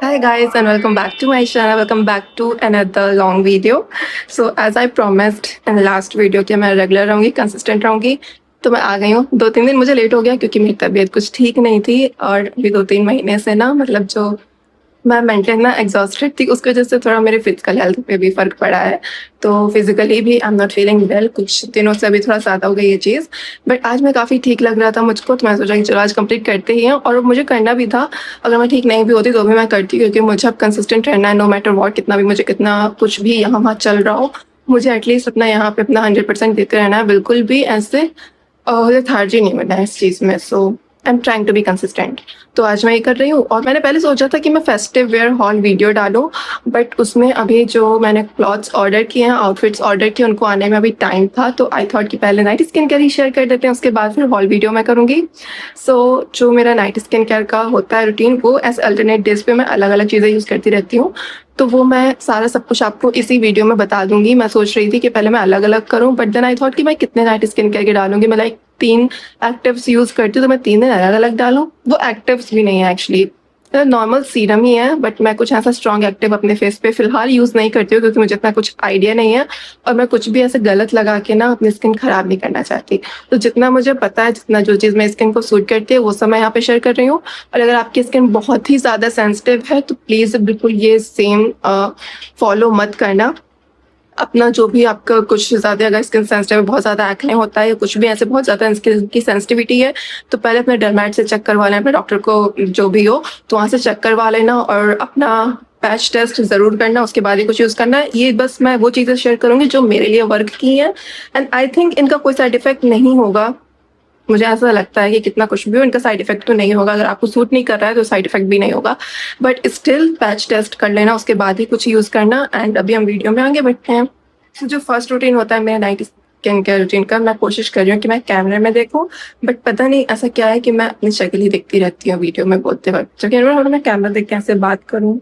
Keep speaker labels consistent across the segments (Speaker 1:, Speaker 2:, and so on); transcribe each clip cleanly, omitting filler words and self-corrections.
Speaker 1: Hi guys and welcome back to my channel. Welcome back to another long video. So as I promised in the last video कि मैं regular रहूँगी, consistent रहूँगी, तो मैं आ गई हूँ। 2-3 दिन मुझे लेट हो गया क्योंकि मेरी तबीयत कुछ ठीक नहीं थी और अभी 2-3 महीने से ना मतलब जो मैं मेंटली ना एग्जॉस्टेड थी, उसकी वजह से थोड़ा मेरे फिजिकल हेल्थ पे भी फ़र्क पड़ा है। तो फिजिकली भी I am not feeling well, कुछ दिनों से अभी थोड़ा ज़्यादा हो गई ये चीज़। बट आज मैं काफ़ी ठीक लग रहा था मुझको, तो मैं सोचा कि चलो आज कंप्लीट करते ही हैं और मुझे करना भी था। अगर मैं ठीक नहीं भी होती तो भी मैं करती, क्योंकि मुझे अब कंसिस्टेंट रहना है नो मैटर व्हाट, कितना भी मुझे कितना कुछ भी यहाँ वहाँ चल रहा हो, मुझे एटलीस्ट अपना यहाँ पे अपना 100% देते रहना है। बिल्कुल भी ऐसे लेथार्जी नहीं बनना है इस चीज़ में। So I am trying to be consistent. तो आज मैं ये कर रही हूँ और मैंने पहले सोचा था कि मैं फेस्टिव वेयर हॉल वीडियो डालूँ, बट उसमें अभी जो मैंने क्लॉथ्स ऑर्डर किए हैं, आउटफिट्स ऑर्डर किए, उनको आने में अभी टाइम था। तो आई थॉट कि पहले नाइट स्किन केयर ही शेयर कर देते हैं, उसके बाद फिर हॉल वीडियो मैं करूँगी। सो जो मेरा नाइट स्किन केयर का होता है रूटीन, वो एज अल्टरनेट डेज पे मैं अलग अलग चीज़ें यूज़ करती रहती हूँ। तो वो मैं सारा सब कुछ आपको इसी वीडियो में बता दूंगी। मैं सोच रही थी कि पहले मैं अलग अलग करूं, बट देन आई थॉट कि मैं कितने नाइट स्किन केयर के डालूंगी। मैं लाइक 3 एक्टिव्स यूज़ करती हूँ, तो मैं 3 दिन अलग अलग डालूँ। वो एक्टिव्स भी नहीं है एक्चुअली, नॉर्मल सीरम ही है, बट मैं कुछ ऐसा स्ट्रॉन्ग एक्टिव अपने फेस पे फिलहाल यूज़ नहीं करती हूँ क्योंकि मुझे इतना कुछ आइडिया नहीं है और मैं कुछ भी ऐसे गलत लगा के ना अपनी स्किन ख़राब नहीं करना चाहती। तो जितना मुझे पता है, जितना जो चीज़ मेरी स्किन को सूट करती है, वो सब मैं यहाँ पे शेयर कर रही हूँ। और अगर आपकी स्किन बहुत ही ज़्यादा सेंसिटिव है तो प्लीज़ बिल्कुल ये सेम फॉलो मत करना। अपना जो भी आपका कुछ ज़्यादा अगर स्किन सेंसिटिव है, बहुत ज़्यादा एक्ने होता है या कुछ भी ऐसे बहुत ज़्यादा स्किन की सेंसिटिविटी है, तो पहले अपने डर्मेट से चेक करवा लें, अपने डॉक्टर को जो भी हो तो वहाँ से चेक करवा लेना और अपना पैच टेस्ट ज़रूर करना, उसके बाद ही कुछ यूज़ करना है। ये बस मैं वो चीज़ें शेयर करूँगी जो मेरे लिए वर्क की हैं एंड आई थिंक इनका कोई साइड इफ़ेक्ट नहीं होगा। मुझे ऐसा लगता है कि कितना कुछ भी हो, इनका साइड इफ़ेक्ट तो नहीं होगा। अगर आपको सूट नहीं कर रहा है तो साइड इफ़ेक्ट भी नहीं होगा, बट स्टिल पैच टेस्ट कर लेना, उसके बाद ही कुछ यूज़ करना। एंड अभी हम वीडियो में आगे बढ़ते हैं। तो जो फर्स्ट रूटीन होता है मेरा नाइट स्किन केयर रूटीन का, मैं कोशिश कर रही हूँ कि मैं कैमरे में देखूँ, बट पता नहीं ऐसा क्या है कि मैं अपनी शक्ल ही देखती रहती हूँ वीडियो में बोलते वक्त। जब मैं कैमरा देख के ऐसे बात करूँ,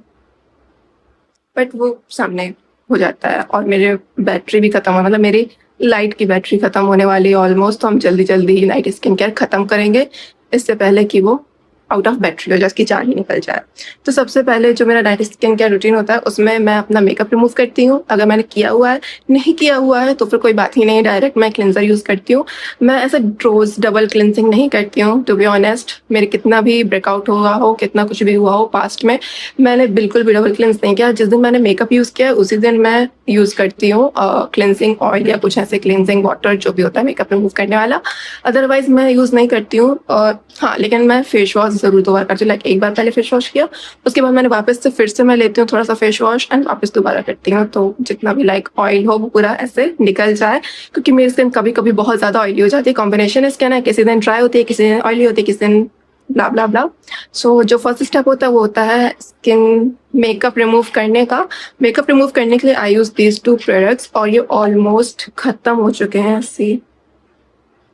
Speaker 1: बट वो सामने हो जाता है और मेरे बैटरी भी खत्म हो, मतलब मेरी लाइट की बैटरी खत्म होने वाली है ऑलमोस्ट। तो हम जल्दी जल्दी ही नाइट स्किन केयर खत्म करेंगे इससे पहले कि वो आउट ऑफ बैटरी हो जाए, उसकी जान ही निकल जाए। तो सबसे पहले जो मेरा नाइट स्किन केयर रूटीन होता है, उसमें मैं अपना मेकअप रिमूव करती हूँ। अगर मैंने किया हुआ है, नहीं किया हुआ है तो फिर कोई बात ही नहीं, डायरेक्ट मैं क्लिनजर यूज़ करती हूँ। मैं ऐसे रोज डबल क्लिनजिंग नहीं करती हूँ टू बी ऑनेस्ट। मेरे कितना भी ब्रेकआउट हुआ हो, कितना कुछ भी हुआ हो पास्ट में, मैंने बिल्कुल भी डबल क्लिनज नहीं किया। जिस दिन मैंने मेकअप यूज़ किया है उसी दिन मैं यूज़ करती हूँ क्लिनजिंग ऑयल या कुछ ऐसे क्लिनजिंग वाटर जो भी होता है मेकअप रिमूव करने वाला। अदरवाइज मैं यूज़ नहीं करती हूँ। हाँ, लेकिन मैं फेस वॉश ज़रूर 2 बार करती हूँ। लाइक एक बार पहले फेस वॉश किया, उसके बाद मैंने वापस से फिर से मैं लेती हूँ थोड़ा सा फेस वॉश एंड वापस दोबारा करती हूँ, तो जितना भी लाइक ऑयल हो वो पूरा ऐसे निकल जाए। क्योंकि मेरी स्किन कभी कभी बहुत ज़्यादा ऑयली हो जाती है, कॉम्बिनेशन स्किन है, किसी दिन ड्राई होती है, किसी दिन ऑयली होती है, किसी दिन ब्ला ब्ला ब्ला। सो जो फर्स्ट स्टेप होता है वो होता है स्किन मेकअप रिमूव करने का। मेकअप रिमूव करने के लिए आई यूज़ दीज 2 प्रोडक्ट्स और ये ऑलमोस्ट ख़त्म हो चुके हैं। सी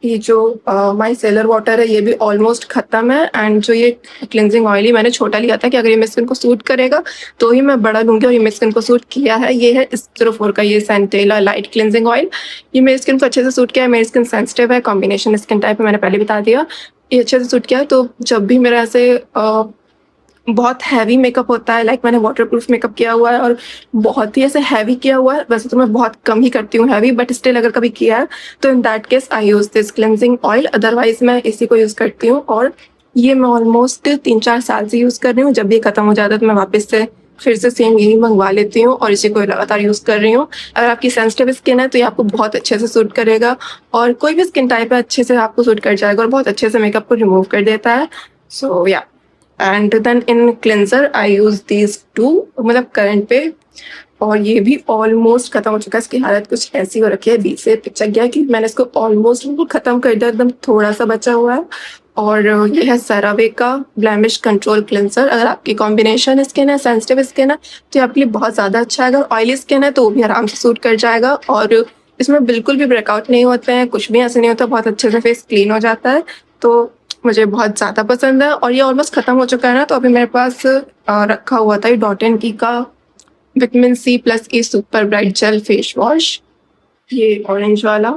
Speaker 1: ये जो माइसेलर वाटर है ये भी ऑलमोस्ट ख़त्म है। एंड जो ये क्लिनजिंग ऑयल ही मैंने छोटा लिया था कि अगर ये मेरी स्किन को सूट करेगा तो ही मैं बड़ा लूँगी, और ये मेरी स्किन को सूट किया है। ये है स्टेरोफोर का ये सेंटेला लाइट क्लिनजिंग ऑयल। ये मेरी स्किन को अच्छे से सूट किया है। मेरी स्किन सेंसिटिव है, कॉम्बिनेशन स्किन टाइप है, मैंने पहले बता दिया। ये अच्छे से सूट किया है। तो जब भी मेरा ऐसे बहुत हैवी मेकअप होता है, लाइक मैंने वाटरप्रूफ मेकअप किया हुआ है और बहुत ही ऐसे हैवी किया हुआ है, वैसे तो मैं बहुत कम ही करती हूँ हैवी, बट स्टिल अगर कभी किया है तो in that case I use this cleansing oil. Otherwise मैं इसी को यूज़ करती हूँ और ये मैं ऑलमोस्ट 3-4 साल से यूज़ कर रही हूँ। जब भी खत्म हो जाता है तो मैं वापस से फिर से सेम यही मंगवा लेती हूँ और इसी को लगातार यूज़ कर रही हूँ। अगर आपकी सेंसिटिव स्किन है तो ये आपको बहुत अच्छे से सूट करेगा, और कोई भी स्किन टाइप है अच्छे से आपको सूट कर जाएगा और बहुत अच्छे से मेकअप को रिमूव कर देता है। सो या and then in cleanser I use these 2, मतलब करंट पे, और ये भी ऑलमोस्ट खत्म हो चुका है। इसकी हालत कुछ ऐसी हो रखी है, बीच से पिचक गया कि मैंने इसको ऑलमोस्ट बिल्कुल खत्म कर दिया, एकदम थोड़ा सा बचा हुआ है। और ये है सेरावे का ब्लेमिश कंट्रोल क्लिनजर। अगर आपकी कॉम्बिनेशन स्किन है, सेंसिटिव स्किन है, तो ये आपके लिए बहुत ज़्यादा अच्छा है। अगर ऑयली स्किन है तो वो भी आराम से सूट कर जाएगा, और इसमें बिल्कुल भी ब्रेकआउट नहीं होते हैं, कुछ भी ऐसे नहीं होता, बहुत अच्छे से फेस क्लीन हो जाता है। तो मुझे बहुत ज़्यादा पसंद है और ये ऑलमोस्ट ख़त्म हो चुका है ना। तो अभी मेरे पास रखा हुआ था ये डॉट एंड की का vitamin C plus E super bright gel face wash, ये ऑरेंज वाला।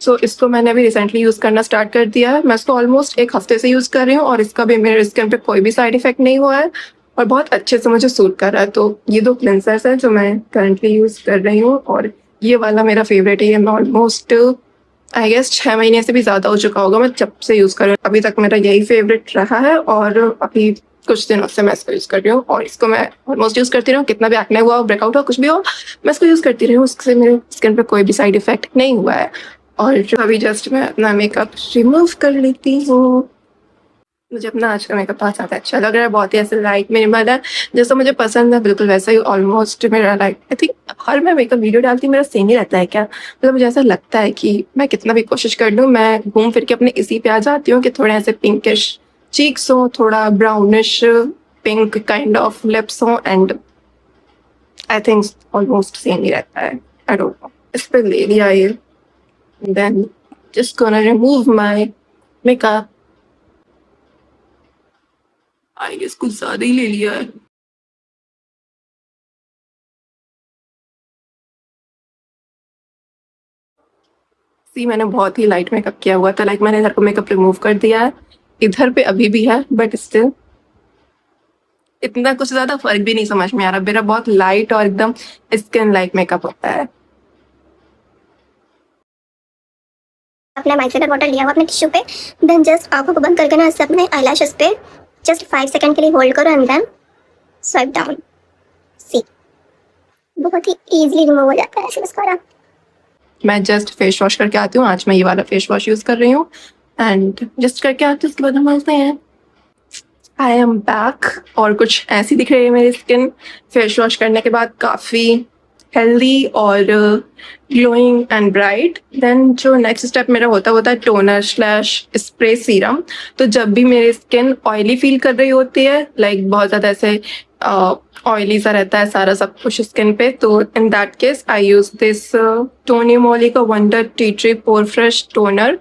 Speaker 1: सो इसको मैंने अभी रिसेंटली यूज़ करना स्टार्ट कर दिया है। मैं इसको ऑलमोस्ट 1 हफ्ते से यूज़ कर रही हूँ और इसका भी मेरे स्किन पे कोई भी साइड इफेक्ट नहीं हुआ है। और बहुत अच्छे से मुझे सूट कर रहा है। तो ये 2 क्लेंसर्स हैं जो मैं करंटली यूज़ कर रही हूँ और ये वाला मेरा फेवरेट है। ये मैं ऑलमोस्ट आई गेस 6 महीने से भी ज़्यादा हो चुका होगा मैं जब से यूज़ कर रही हूँ। अभी तक मेरा यही फेवरेट रहा है और अभी कुछ दिनों से मैं इसको यूज़ कर रही हूँ और इसको मैं ऑलमोस्ट यूज़ करती रही हूँ। कितना भी एक्ने हुआ हो, ब्रेकआउट हो, कुछ भी हो, मैं इसको यूज़ करती रही हूँ। इससे मेरे स्किन पे कोई भी साइड इफेक्ट नहीं हुआ है। और अभी जस्ट मैं अपना मेकअप रिमूव कर लेती हूँ। मुझे अपना आज का मेकअप बहुत ज़्यादा अच्छा लग रहा है, बहुत ही ऐसे लाइट मिनिमल है, जैसा मुझे पसंद है बिल्कुल वैसा ही ऑलमोस्ट मेरा लाइक आई थिंक हर मैं मेकअप वीडियो डालती हूँ मेरा सेम ही रहता है क्या, मतलब मुझे ऐसा लगता है कि मैं कितना भी कोशिश कर लूँ मैं घूम फिर के अपने इसी पे आ जाती हूँ कि थोड़े ऐसे पिंकिश चीक्स हो, थोड़ा brownish pink kind of lips हो and I think almost same ही रहता है। आई डोंट नो, इस पे ले लिया ये, then just gonna remove my makeup. I guess कुछ ज़्यादा ही ले लिया है। सी मैंने बहुत ही लाइट मेकअप किया हुआ था, लाइक मैंने इधर को मेकअप रिमूव कर दिया है, इधर पे अभी भी है बट स्टिल इतना कुछ ज़्यादा फर्क भी नहीं समझ में आ रहा। मेरा बहुत लाइट और एकदम स्किन लाइक मेकअप होता है।
Speaker 2: अपना माइसेलर वाटर लिया हुआ अपने टिश्यू पे, देन जस्ट आंखों को बंद करके ना ऐसे अपने आईलैशेस पे जस्ट 5 सेकंड के लिए होल्ड करो एंड देन स्वाइप डाउन। सी बहुत ही इजीली रिमूव हो जाता है ऐसे मस्कारा।
Speaker 1: मैं जस्ट फेस वॉश करके आती हूँ, आज मैं ये वाला फेस वॉश यूज़ कर रही हूँ एंड जस्ट करके आती हूँ, उसके बाद हम मिलते हैं। आई एम बैक और कुछ ऐसी दिख रही है मेरी स्किन फेस वॉश करने के बाद, काफ़ी हेल्दी और ग्लोइंग एंड ब्राइट। देन जो नेक्स्ट स्टेप मेरा होता है टोनर स्लैश स्प्रे सीरम। तो जब भी मेरी स्किन ऑयली फील कर रही होती है, लाइक बहुत ज़्यादा ऐसे ऑयली सा रहता है सारा सब कुछ स्किन पे, तो in that case I use this Tony Moly का wonder tea tree pore fresh toner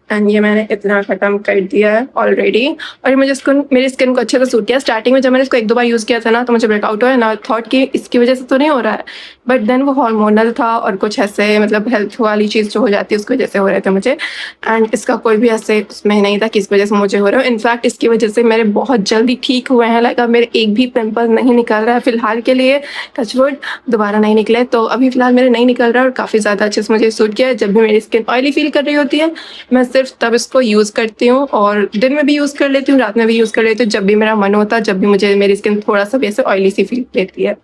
Speaker 1: and ये मैंने इतना ख़त्म कर दिया है ऑलरेडी। और ये मुझे इसको मेरी स्किन को अच्छे से सूट किया। स्टार्टिंग में जब मैंने इसको 1-2 बार यूज़ किया था ना तो मुझे ब्रेकआउट हुआ है ना, थॉट कि इसकी वजह से तो नहीं हो रहा है, बट देन वो हार्मोनल था और कुछ ऐसे मतलब हेल्थ वाली चीज़ जो हो जाती है उसकी वजह से हो रहे थे मुझे। एंड इसका कोई भी ऐसे उसमें नहीं था कि इस वजह से मुझे हो रहा है। इनफैक्ट इसकी वजह से मेरे बहुत जल्दी ठीक हुए हैं, लाइक अब मेरे एक भी पिम्पल नहीं निकल रहा है फिलहाल के लिए, टचवुड दोबारा नहीं निकले। तो अभी फिलहाल मेरे नहीं निकल रहा है और काफ़ी ज़्यादा अच्छे से मुझे सूट किया है। जब भी मेरी स्किन ऑयली फील कर रही होती है मैं सिर्फ तब इसको यूज़ करती हूँ और दिन में भी यूज़ कर लेती हूँ, रात में भी यूज़ कर लेती हूँ, जब भी मेरा मन होता है, जब भी मुझे मेरी स्किन थोड़ा सा भी ऐसे ऑयली सी फील लेती है।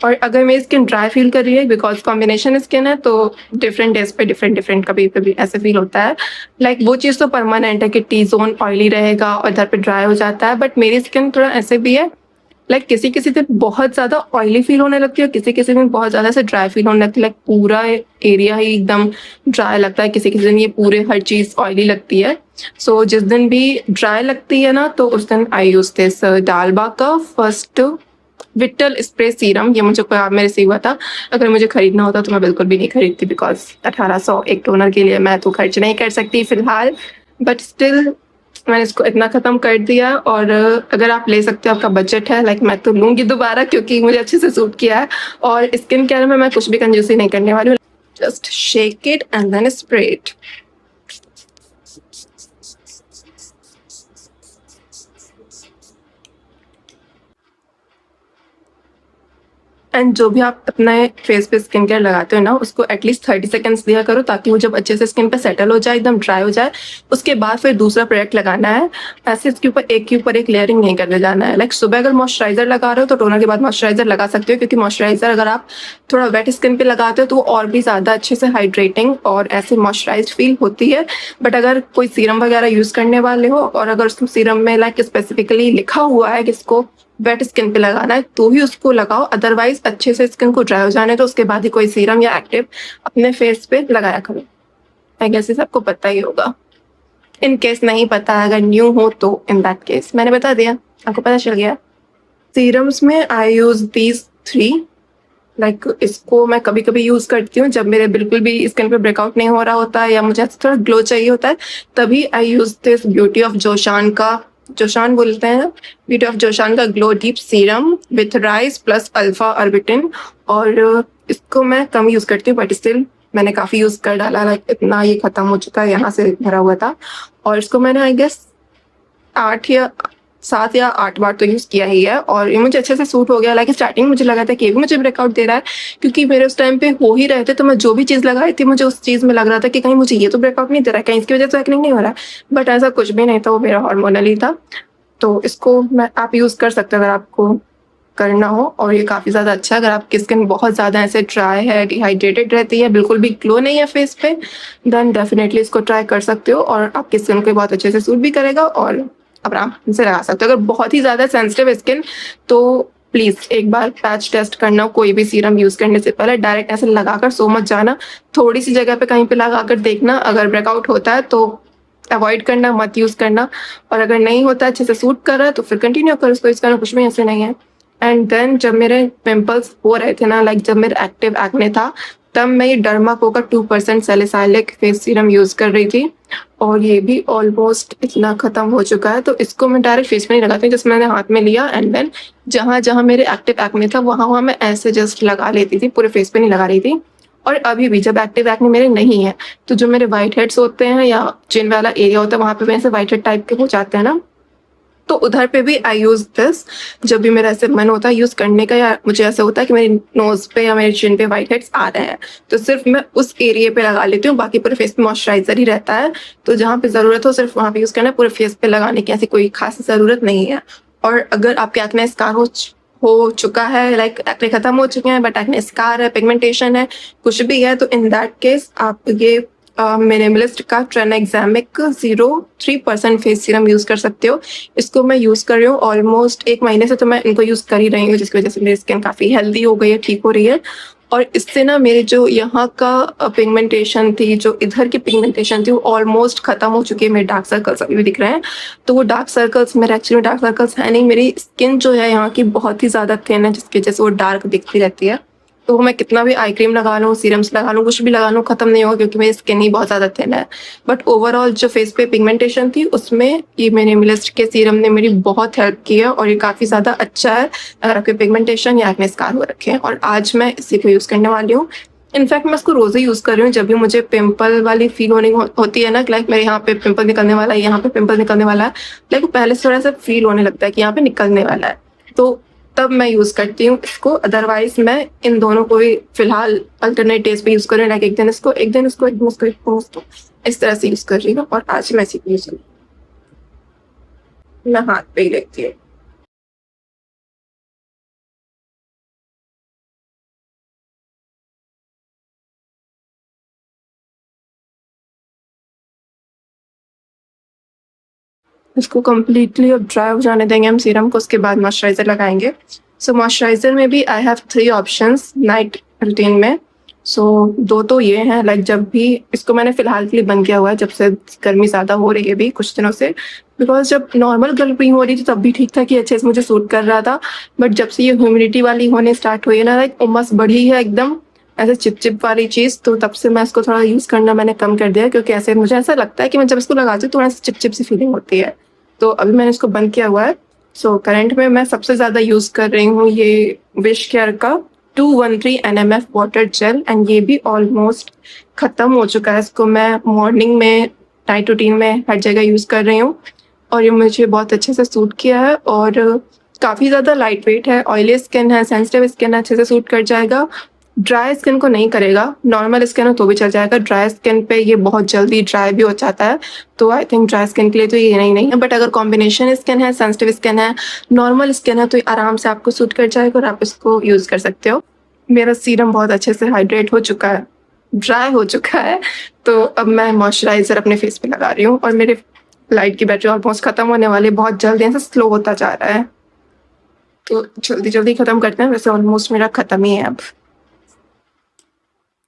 Speaker 1: और अगर मेरी स्किन ड्राई फील कर रही है बिकॉज कॉम्बिनेशन स्किन है तो डिफरेंट डेज पे डिफरेंट कभी कभी ऐसे फील होता है। लाइक वो चीज़ तो परमानेंट है कि टी जोन ऑयली रहेगा और इधर पे ड्राई हो जाता है, बट मेरी स्किन थोड़ा ऐसे भी है, लाइक किसी किसी दिन बहुत ज़्यादा ऑयली फील होने लगती है, किसी किसी दिन बहुत ज़्यादा से ड्राई फील होने लगती है, लाइक पूरा एरिया ही एकदम ड्राई लगता है, किसी किसी दिन ये पूरे हर चीज़ ऑयली लगती है। सो जिस दिन भी ड्राई लगती है ना तो उस दिन आई यूज़ दिस डालबा का फर्स्ट विटल स्प्रे सीरम। ये मुझे कोई मेरे से हुआ था, अगर मुझे खरीदना होता तो मैं बिल्कुल भी नहीं खरीदती बिकॉज 1800 एक टोनर के लिए मैं तो खर्च नहीं कर सकती फिलहाल, बट स्टिल मैंने इसको इतना ख़त्म कर दिया। और अगर आप ले सकते हो, आपका बजट है, लाइक मैं तो लूँगी दोबारा क्योंकि मुझे अच्छे से सूट किया है। और स्किन केयर में मैं कुछ भी कंजूसी नहीं करने वाली हूँ, just shake it and then spray it. And जो भी आप अपने फेस पे स्किन केयर लगाते हो ना उसको एटलीस्ट 30 सेकंड्स दिया करो ताकि वो जब अच्छे से स्किन पे सेटल हो जाए, एकदम ड्राई हो जाए, उसके बाद फिर दूसरा प्रोडक्ट लगाना है। ऐसे इसके ऊपर एक के ऊपर एक लेयरिंग नहीं करने जाना है। लाइक सुबह अगर मॉइस्चराइजर लगा रहे हो तो टोनर के बाद मॉइस्चराइजर लगा सकते हो, क्योंकि मॉइस्चराइजर अगर आप थोड़ा वेट स्किन पे लगाते हो तो वो और भी ज़्यादा अच्छे से हाइड्रेटिंग और ऐसे मॉइस्चराइज फील होती है। बट अगर कोई सीरम वगैरह यूज़ करने वाले हो और अगर उस सीरम में लाइक स्पेसिफिकली लिखा हुआ है कि इसको वेट स्किन पे लगाना है तो ही उसको लगाओ, अदरवाइज अच्छे से स्किन को ड्राई हो जाने तो उसके बाद ही कोई सीरम या एक्टिव अपने फेस पे लगाया करो। आई गेस सबको पता ही होगा, इन केस नहीं पता अगर न्यू हो तो इन दैट केस मैंने बता दिया, आपको पता चल गया। सीरम्स में आई यूज़ दीज 3, लाइक इसको मैं कभी कभी यूज़ करती हूँ जब मेरे बिल्कुल भी स्किन पे ब्रेकआउट नहीं हो रहा होता है या मुझे थोड़ा ग्लो चाहिए होता है, तभी I use this Beauty of Joseon का, जोशान बोलते हैं, ब्यूटी ऑफ जोशान का glow deep serum with rice plus alpha arbutin. और इसको मैं कम यूज़ करती हूँ बट स्टिल मैंने काफ़ी यूज़ कर डाला, लाइक इतना ये ख़त्म हो चुका है, यहाँ से भरा हुआ था। और इसको मैंने आई गेस 7 या 8 बार तो यूज़ किया ही है और ये मुझे अच्छे से सूट हो गया। लाइक स्टार्टिंग मुझे लगा था कि ये भी मुझे ब्रेकआउट दे रहा है, क्योंकि मेरे उस टाइम पे हो ही रहे थे, तो मैं जो भी चीज़ लगाई थी मुझे उस चीज़ में लग रहा था कि कहीं मुझे ये तो ब्रेकआउट नहीं दे रहा है, कहीं इसकी वजह से एक्ने नहीं हो रहा है, बट ऐसा कुछ भी नहीं था, वो मेरा हार्मोनल ही था। तो इसको आप यूज़ कर सकते हो अगर आपको करना हो, और ये काफ़ी ज़्यादा अच्छा है अगर आपकी स्किन बहुत ज़्यादा ऐसे ड्राई है, डिहाइड्रेटेड रहती है, बिल्कुल भी ग्लो नहीं है फेस पे, देन डेफिनेटली इसको ट्राई कर सकते हो और आपकी स्किन को बहुत अच्छे से सूट भी करेगा और आप आराम से लगा सकते हो। अगर बहुत ही ज़्यादा सेंसिटिव स्किन तो प्लीज़ एक बार पैच टेस्ट करना, कोई भी सीरम यूज़ करने से पहले डायरेक्ट ऐसे लगाकर सो मत जाना, थोड़ी सी जगह पे कहीं पे लगाकर देखना, अगर ब्रेकआउट होता है तो अवॉइड करना, मत यूज़ करना, और अगर नहीं होता अच्छे से सूट कर रहा है तो फिर कंटिन्यू करो इसको, इसका कुछ भी ऐसे नहीं है। एंड देन जब मेरे पिंपल्स हो रहे थे ना, लाइक जब मेरा एक्टिव एक्ने था, तब मैं ये डर्माको का 2% सैलिसाइलिक फेस सीरम यूज़ कर रही थी और ये भी ऑलमोस्ट इतना ख़त्म हो चुका है। तो इसको मैं डायरेक्ट फेस पे नहीं लगाती हूँ, जस्ट मैंने हाथ में लिया एंड देन जहाँ-जहाँ मेरे एक्टिव एक्ने था वहाँ-वहाँ मैं ऐसे जस्ट लगा लेती थी, पूरे फेस पे नहीं लगा रही थी। और अभी भी जब एक्टिव एक्ने मेरे नहीं है, तो जो मेरे व्हाइट हेड्स होते हैं या चिन वाला एरिया होता है वहाँ पे ऐसे व्हाइट हेड टाइप के हो जाते हैं ना, तो उधर पे भी आई यूज़ दिस। जब भी मेरा ऐसे मन होता है यूज़ करने का, या मुझे ऐसा होता है कि मेरे नोज़ पे या मेरे चिन पे व्हाइट हेड्स आ रहे हैं, तो सिर्फ मैं उस एरिया पे लगा लेती हूँ, बाकी पूरे फेस पे मॉइस्चराइज़र ही रहता है। तो जहाँ पे ज़रूरत हो सिर्फ वहाँ पे यूज़ करना है, पूरे फेस पे लगाने की ऐसी कोई ख़ास ज़रूरत नहीं है। और अगर आपके एक्ने स्कार हो चुका है, लाइक एक्ने खत्म हो चुके हैं बट एक्ने स्कार है, पिगमेंटेशन है, कुछ भी है, तो इन दैट केस आप ये मिनिमलिस्ट का ट्रेनेक्सामिक 0.3% फेस सीरम यूज़ कर सकते हो। इसको मैं यूज़ कर रही हूँ ऑलमोस्ट 1 महीने से, तो मैं इनको यूज़ कर ही रही हूँ, जिसकी वजह से मेरी स्किन काफ़ी हेल्दी हो गई है, ठीक हो रही है। और इससे ना मेरे जो यहाँ का पिगमेंटेशन थी, जो इधर की पिगमेंटेशन थी, वो ऑलमोस्ट खत्म हो चुकी है। मेरे डार्क सर्कल्स अभी भी दिख रहे हैं, तो वो डार्क सर्कल्स मेरे एक्चुअली डार्क सर्कल्स है नहीं, मेरी स्किन जो है यहाँ की बहुत ही ज़्यादा थिन है, जिसकी वजह से वो डार्क दिखती रहती है। तो मैं कितना भी आई क्रीम लगा लूँ, सीरम्स लगा लूँ, कुछ भी लगा लूँ, खत्म नहीं होगा, क्योंकि मेरी स्किन ही बहुत ज़्यादा थिन है। बट ओवरऑल जो फेस पे पिगमेंटेशन थी उसमें ये मिनिमलिस्ट के सीरम ने मेरी बहुत हेल्प की है और ये काफ़ी ज़्यादा अच्छा है अगर आपके पिगमेंटेशन या एक्ने स्कार हो रखे हैं। और आज मैं इसी को यूज़ करने वाली हूँ। इनफैक्ट मैं इसको रोज़ ही यूज़ कर रही हूँ, जब भी मुझे पिंपल वाली फील होती है ना, लाइक मेरे यहाँ पे पिंपल निकलने वाला है, यहाँ पे पिंपल निकलने वाला है, लाइक पहले से थोड़ा सा फील होने लगता है कि यहाँ पे निकलने वाला है, तो तब मैं यूज़ करती हूँ इसको। अदरवाइज मैं इन दोनों को ही फिलहाल अल्टरनेट डेज पे यूज़ कर रही हूँ, लाइक एक दिन इसको, एक दिन इसको, एक दिन इसको, एक दिन इसको, इस तरह से यूज़ कर रही हूँ। और आज मैं इसी को यूज़ कर रही हूँ, मैं हाथ पे ही लेती हूँ। इसको कंप्लीटली अब ड्राई हो जाने देंगे हम सीरम को, उसके बाद मॉइस्चराइज़र लगाएंगे। सो मॉइस्चराइज़र में भी I have 3 options night routine में। सो 2 तो ये हैं, लाइक जब भी इसको मैंने फ़िलहाल के लिए बंद किया हुआ है, जब से गर्मी ज़्यादा हो रही है अभी कुछ दिनों से, बिकॉज़ जब नॉर्मल गर्मी हो रही थी तब भी ठीक था कि अच्छे से मुझे सूट कर रहा था, बट जब से ये ह्यूमिडिटी वाली होने स्टार्ट हुई है ना, लाइक उमस बढ़ी है एकदम, ऐसे चिप-चिप वाली चीज़, तो तब से मैं इसको थोड़ा यूज़ करना मैंने कम कर दिया है, क्योंकि ऐसे मुझे ऐसा लगता है कि मैं जब इसको लगाती हूँ थोड़ा सा चिप-चिप सी फीलिंग होती है। तो अभी मैंने इसको बंद किया हुआ है। सो करंट में मैं सबसे ज़्यादा यूज़ कर रही हूँ ये विश केयर का 213 NMF वाटर जेल, एंड ये भी ऑलमोस्ट ख़त्म हो चुका है। इसको मैं मॉर्निंग में, नाइट रूटीन में हर जगह यूज़ कर रही हूँ और ये मुझे बहुत अच्छे से सूट किया है और काफ़ी ज़्यादा लाइट वेट है। ऑयली स्किन है, सेंसिटिव स्किन है, अच्छे से सूट कर जाएगा। ड्राई स्किन को नहीं करेगा, नॉर्मल स्किन हो तो भी चल जाएगा, ड्राई स्किन पे ये बहुत जल्दी ड्राई भी हो जाता है, तो आई थिंक ड्राई स्किन के लिए तो ये नहीं है, बट अगर कॉम्बिनेशन स्किन है, सेंसिटिव स्किन है, नॉर्मल स्किन है, तो ये आराम से आपको सूट कर जाएगा और आप इसको यूज़ कर सकते हो। मेरा सीरम बहुत अच्छे से हाइड्रेट हो चुका है, ड्राई हो चुका है, तो अब मैं मॉइस्चराइज़र अपने फेस पे लगा रही हूँ और मेरे लाइट की बैटरी ऑलमोस्ट खत्म होने वाली है, बहुत जल्दी ऐसे स्लो होता जा रहा है, तो जल्दी-जल्दी खत्म करते हैं, वैसे ऑलमोस्ट मेरा खत्म ही है अब।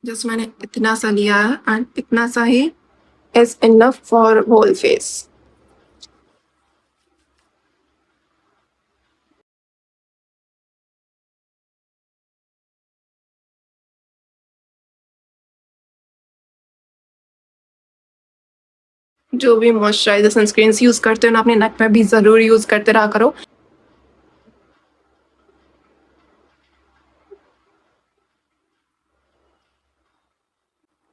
Speaker 1: जस्ट मैंने इतना सा लिया है एंड इतना सा ही is enough for whole face. जो भी मॉइस्चराइजर सनस्क्रीन यूज करते हो ना, अपने नेक पे भी जरूर यूज करते रहा करो।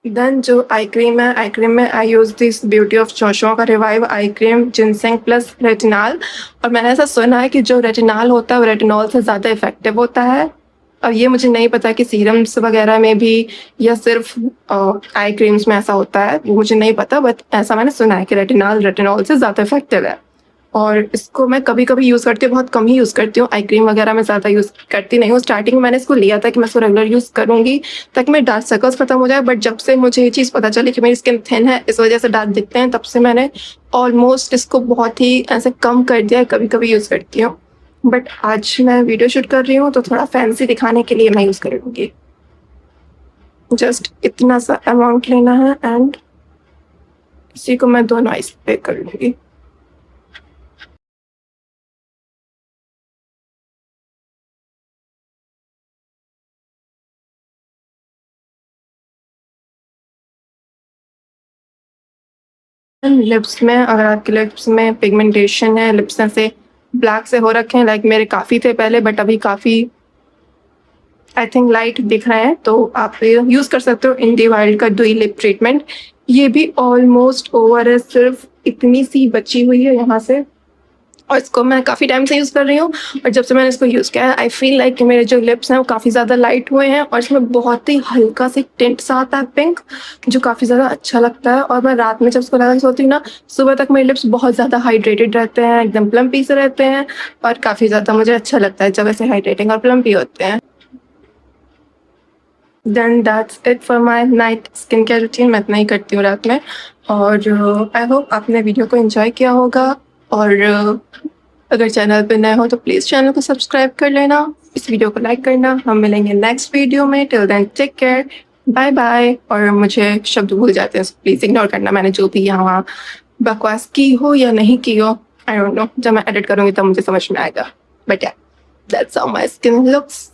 Speaker 1: देन जो आई क्रीम है, आई क्रीम में I use this Beauty of Joshua का revive eye cream ginseng plus retinol. और मैंने ऐसा सुना है कि जो रेटिनॉल होता है वो रेटिनॉल से ज़्यादा इफेक्टिव होता है। और ये मुझे नहीं पता कि सीरम्स वगैरह में भी या सिर्फ आई क्रीम्स में ऐसा होता है, वो मुझे नहीं पता, बट ऐसा मैंने सुना है कि रेटिनॉल से ज़्यादा इफेक्टिव है। और इसको मैं कभी कभी यूज़ करती हूँ, बहुत कम ही यूज़ करती हूँ। आई क्रीम वगैरह मैं ज़्यादा यूज़ करती नहीं हूँ। स्टार्टिंग में मैंने इसको लिया था कि मैं इसको रेगुलर यूज़ करूँगी ताकि मेरे डार्क सर्कल्स खत्म हो जाए, बट जब से मुझे ये चीज़ पता चली कि मेरी स्किन थिन है इस वजह से डार्क दिखते हैं, तब से मैंने ऑलमोस्ट इसको बहुत ही ऐसे कम कर दिया है, कभी कभी यूज़ करती हूँ। बट आज मैं वीडियो शूट कर रही हूँ तो थोड़ा फैंसी दिखाने के लिए मैं यूज़ करूँगी। जस्ट इतना सा अमाउंट लेना है एंड इसी को मैं दोनों आइस पे कर लूँगी। लिप्स में, अगर आपके लिप्स में पिगमेंटेशन है, लिप्स ऐसे ब्लैक से हो रखे हैं, लाइक मेरे काफ़ी थे पहले बट अभी काफ़ी आई थिंक लाइट दिख रहे हैं, तो आप यूज़ कर सकते हो इंडी वाइल्ड का डुई लिप ट्रीटमेंट। ये भी ऑलमोस्ट ओवर है, सिर्फ इतनी सी बची हुई है यहाँ से, और इसको मैं काफ़ी टाइम से यूज़ कर रही हूँ। और जब से मैंने इसको यूज़ किया है आई फील लाइक कि मेरे जो लिप्स हैं वो काफ़ी ज़्यादा लाइट हुए हैं, और इसमें बहुत ही हल्का से टिंट सा आता है पिंक, जो काफ़ी ज़्यादा अच्छा लगता है। और मैं रात में जब इसको लगा के सोती हूँ ना, सुबह तक मेरे लिप्स बहुत ज़्यादा हाइड्रेटेड रहते हैं, एकदम प्लम्पी से रहते हैं, और काफ़ी ज़्यादा मुझे अच्छा लगता है जब ऐसे हाइड्रेटिंग और प्लम्पी होते हैं। Then that's it for my night skin care routine. मैं इतना ही करती हूँ रात में, और आई होप आपने वीडियो को एंजॉय किया होगा। और अगर चैनल पे नए हो तो प्लीज़ चैनल को सब्सक्राइब कर लेना, इस वीडियो को लाइक करना। हम मिलेंगे नेक्स्ट वीडियो में। Till then take care, bye bye. और मुझे शब्द भूल जाते हैं, प्लीज़ इग्नोर करना, मैंने जो भी यहाँ बकवास की हो या नहीं की हो, आई डोंट नो। जब मैं एडिट करूँगी तब मुझे समझ में आएगा। बट या that's how my skin looks.